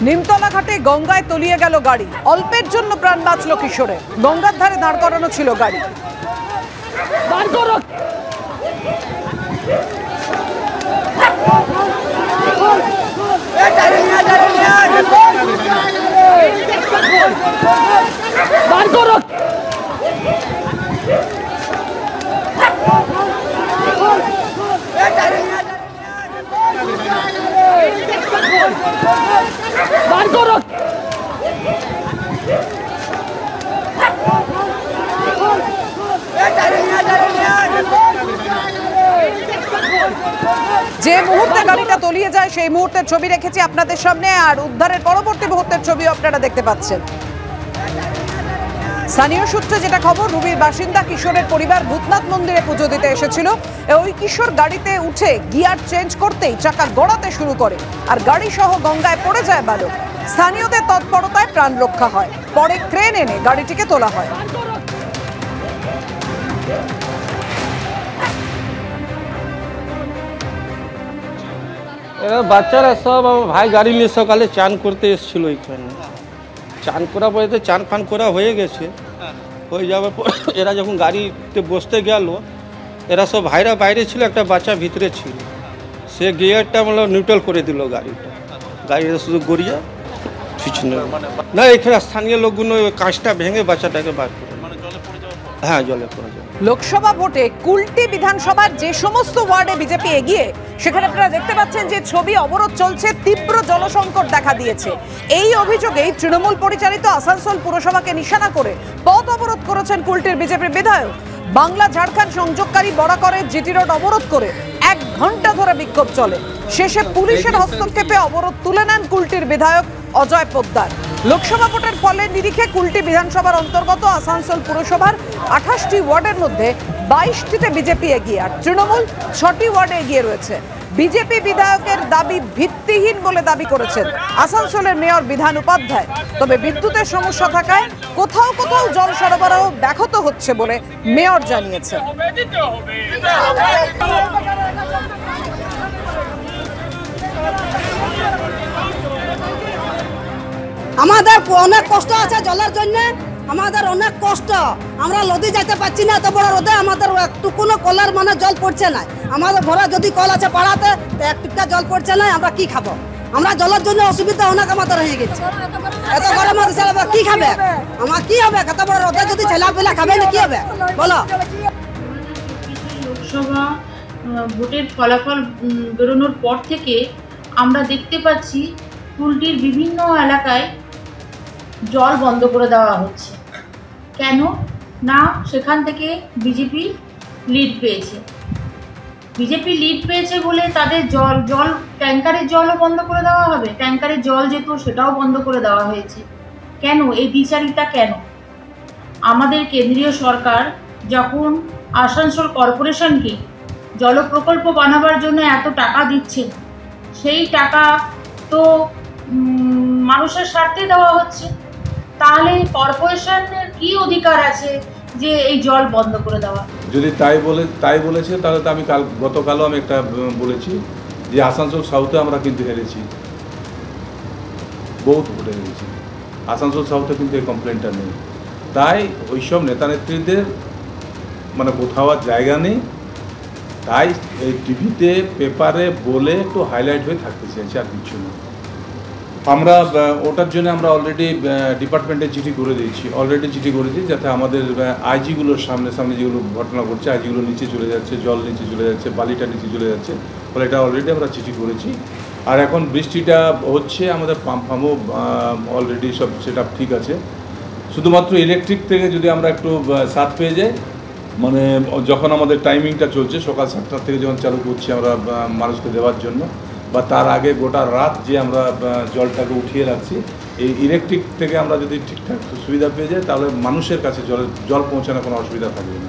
নিমতলা ঘাটে গঙ্গায় তলিয়ে গেল গাড়ি, অল্পের জন্য প্রাণ বাঁচল কিশোরে। গঙ্গার ধারে দাঁড় করানো ছিল গাড়ি। যে মুহূর্তে গাড়িটা তলিয়ে যায় সেই মুহূর্তের ছবি রেখেছি আপনাদের সামনে, আর উদ্ধারের পরবর্তী মুহূর্তের ছবিও আপনারা দেখতে পাচ্ছেন। স্থানীয় সূত্রে যেটা খবর, রুবির বাসিন্দা কিশোরের পরিবার ভূতনাথ মন্দিরে পুজো দিতে এসেছিল। ওই কিশোর গাড়িতে উঠে গিয়ার চেঞ্জ করতেই চাকা গড়াতে শুরু করে আর গাড়ি সহ গঙ্গায় পড়ে যায় বালক। স্থানীয়দের তৎপরতায় প্রাণ রক্ষা হয়, পরে ক্রেন এনে গাড়িটিকে তোলা হয়। বাচ্চারা সব আমার ভাই গাড়ি নিয়ে সকালে চান করতে এসেছিল এখানে। চান করা পরে তো চান ফান করা হয়ে গেছে, হয়ে যাওয়ার পর এরা যখন গাড়িতে বসতে গেল, এরা সব ভাইরা বাইরে ছিল, একটা বাচ্চা ভিতরে ছিল। সে গিয়ারটা মানে নিউট্রাল করে দিল গাড়িটা শুধু গড়িয়া পিছনে না, এখানে স্থানীয় লোকগুলো কাঁচটা ভেঙে বাচ্চাটাকে বার করে। হ্যাঁ, জলে পড়ে যাবে। লোকসভা ভোটে কুলটি বিধানসভার যে সমস্ত ওয়ার্ডে বিজেপি এগিয়ে, সেখানে আপনারা দেখতে পাচ্ছেন যে ছবি অবরোধ চলছে, তীব্র জলসংকট দেখা দিয়েছে। এই অভিযোগেই তৃণমূল পরিচালিত আসানসোল পুরসভাকে নিশানা করে পথ অবরোধ করেছেন কুলটির বিজেপির বিধায়ক। বাংলা ঝাড়খণ্ড সংযোগকারী বরাকরের জিটি রোড অবরোধ করে 1 ঘন্টা ধরে বিক্ষোভ চলে। শেষে পুলিশের হস্তক্ষেপে অবরোধ তুলে নেন কুলটির বিধায়ক অজয় পোদ্দার। লোকসভা ভোটের ফলে নিরিখে কুলটি বিধানসভার অন্তর্গত আসানসোল পুরসভার 28টি ওয়ার্ডের মধ্যে 22টিতে বিজেপি এগিয়ে, আর তৃণমূল 6টি ওয়ার্ডে এগিয়ে রয়েছে। বিজেপি বিধায়কের দাবি ভিত্তিহীন বলে দাবি করেছেন আসানসোলের মেয়র বিধান উপাধ্যায়। তবে বিদ্যুতের সমস্যা থাকায় কোথাও কোথাও জল সরবরাহ ব্যাহত হচ্ছে বলে মেয়র জানিয়েছেন। আমাদের অনেক কষ্ট আছে জলের জন্য, আমাদের অনেক কষ্ট। আমরা নদী যাইতে পারছি না, এত বড় রোদে আমাদের একটুকুনো কলের মানে জল পড়ছে না। আমাদের ঘরে যদি কল আছে পাড়াতে, এক টিপটা জল পড়ছে না, আমরা কি খাবো? আমরা জলের জন্য অসুবিধা অনেক আমাদের হয়ে গেছে। এত গরম মধ্যে ছেলে কি খাবে? আমার কি হবে? এত বড় রোদে যদি ছেলে পেলে খাবে না, কি হবে বলো? লোকসভা ভোটের ফলাফল বেরোনোর পর থেকে আমরা দেখতে পাচ্ছি কুলটির বিভিন্ন এলাকায় জল বন্ধ করে দেওয়া হচ্ছে। কেন না, সেখান থেকে বিজেপি লিড পেয়েছে। বিজেপি লিড পেয়েছে বলে তাদের জল ট্যাঙ্কারের জলও বন্ধ করে দেওয়া হবে। ট্যাঙ্কারের জল যেত সেটাও বন্ধ করে দেওয়া হয়েছে। কেন এই দ্বিচারিতা? কেন? আমাদের কেন্দ্রীয় সরকার যখন আসানসোল কর্পোরেশনকে জল প্রকল্প বানাবার জন্য এত টাকা দিচ্ছেন, সেই টাকা তো মানুষের স্বার্থে দেওয়া হচ্ছে, তাহলে কর্পোরেশনের কি অধিকার আছে যে এই জল বন্ধ করে দেওয়া? যদি তাই বলেছে, তাহলে তো আমি গতকালও আমি একটা বলেছি যে আসানসোল সাউথে আমরা কিন্তু হেরেছি, বহুত ভোটে হেরেছি। আসানসোল সাউথে কিন্তু এই কমপ্লেনটা নেই। তাই ওইসব নেতা নেত্রীদের মানে কোথাও জায়গা নেই। তাই এই টিভিতে পেপারে বলে একটু হাইলাইট হয়ে থাকতে চাইছি, আর কিছু না। আমরা ওটার জন্য আমরা অলরেডি ডিপার্টমেন্টে চিঠি করে দিয়েছি, যাতে আমাদের আইজিগুলোর সামনে যেগুলো ঘটনা ঘটছে, আইজিগুলো নিচে চলে যাচ্ছে, জল নিচে চলে যাচ্ছে, বালিটা নিচে চলে যাচ্ছে, ফলে এটা অলরেডি আমরা চিঠি করেছি। আর এখন বৃষ্টিটা হচ্ছে, আমাদের পাম্পও অলরেডি সব সেট আপ ঠিক আছে। শুধুমাত্র ইলেকট্রিক থেকে যদি আমরা একটু সাথ পেয়ে যাই, মানে যখন আমাদের টাইমিংটা চলছে সকাল 7টা থেকে যখন চালু করছি আমরা মানুষকে দেওয়ার জন্য, বা তার আগে গোটা রাত যে আমরা জলটাকে উঠিয়ে রাখছি, এই ইলেকট্রিক থেকে আমরা যদি ঠিকঠাক সুবিধা পেয়ে যাই, তাহলে মানুষের কাছে জল পৌঁছানোর কোনো অসুবিধা থাকবে না।